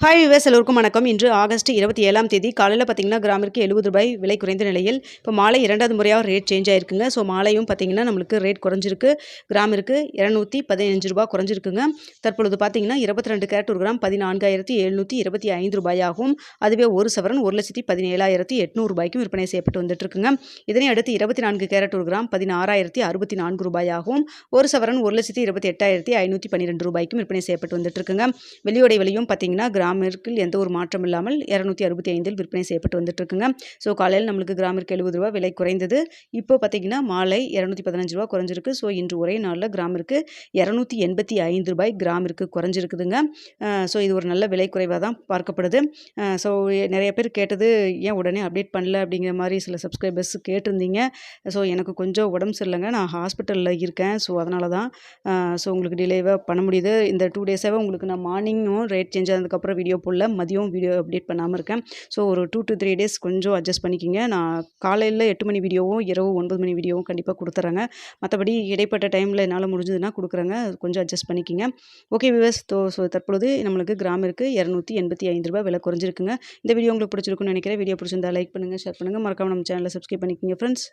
Hi viewers எல்லோருக்கும் வணக்கம். இன்று ஆகஸ்ட் 27ஆம் தேதி காலையில் பார்த்தீங்கன்னா கிராமிற்கு ரூ. 70 விலை குறைந்த நிலையில் இப்போ மாலை 2வது முறையாக ரேட் சேஞ்ச் ஆயிருக்குங்க. ஸோ மாலையும் பார்த்தீங்கன்னா நம்மளுக்கு ரேட் குறைஞ்சிருக்கு. கிராமிற்கு ரூ. 215 குறைஞ்சிருக்குங்க. தற்பொழுது பார்த்தீங்கன்னா 22 கேரட் ஒரு கிராம் ரூ. 14,725 ஆகும். அதுவே ஒரு சவரன் ரூ. 1,17,800 விற்பனை செய்யப்பட்டு வந்துட்டு இருக்குங்க. இதனை அடுத்து 24 கேரட் ஒரு கிராம் ரூ. 16,064 ஆகும். ஒரு சவரன் ரூ. 1,28,512 விற்பனை செய்யப்பட்டு வந்துட்டு இருக்குங்க. வெள்ளியோடை விலையும் பார்த்தீங்கன்னா கிராமிற்கு எந்த ஒரு மாற்றம் இல்லாமல் 265 விற்பனை செய்யப்பட்டு வந்துட்டு இருக்குங்க. ஸோ காலையில் நம்மளுக்கு கிராமிற்கு ரூ. 70 விலை குறைந்தது. இப்போ பார்த்தீங்கன்னா மாலை ரூ. 215 குறைஞ்சிருக்கு. ஸோ இன்று ஒரே நாளில் கிராமிற்கு ரூ. 285 கிராமிற்கு குறைஞ்சிருக்குதுங்க. ஸோ இது ஒரு நல்ல விலை குறைவாக தான் பார்க்கப்படுது. ஸோ நிறைய பேர் கேட்டது ஏன் உடனே அப்டேட் பண்ணல அப்படிங்கிற மாதிரி சில சப்ஸ்கிரைபர்ஸ் கேட்டிருந்தீங்க. ஸோ எனக்கு கொஞ்சம் உடம்பு சரியில்லைங்க. நான் ஹாஸ்பிட்டலில் இருக்கேன். ஸோ அதனால தான் உங்களுக்கு டிலேவாக பண்ண முடியுது. இந்த 2 டேஸாகவே உங்களுக்கு நான் மார்னிங்கும் ரேட் சேஞ்ச் ஆனதுக்கப்புறம் வீடியோ போடல, மதியம் வீடியோ அப்டேட் பண்ணாமல் இருக்கேன். ஸோ ஒரு 2 to 3 டேஸ் கொஞ்சம் அட்ஜஸ்ட் பண்ணிக்கிங்க. நான் காலையில் 8 மணி வீடியோவும் இரவு 9 மணி வீடியோவும் கண்டிப்பாக கொடுத்துட்றேங்க. மற்றபடி இடைப்பட்ட டைமில் என்னால் முடிஞ்சதுன்னா கொடுக்குறேங்க. கொஞ்சம் அட்ஜஸ்ட் பண்ணிக்கிங்க. ஓகே வியூவர்ஸ், ஸோ தற்பொழுது நம்மளுக்கு கிராமிற்கு ரூ. 285 விலை குறைஞ்சிருக்குங்க. இந்த வீடியோ உங்களுக்கு பிடிச்சிருக்குன்னு நினைக்கிறேன். வீடியோ பிடிச்சிருந்தா லைக் பண்ணுங்கள், ஷேர் பண்ணுங்கள். மறக்காம நம்ம சேனலை சப்ஸ்கிரைப் பண்ணிக்கிங்க ஃப்ரெண்ட்ஸ்.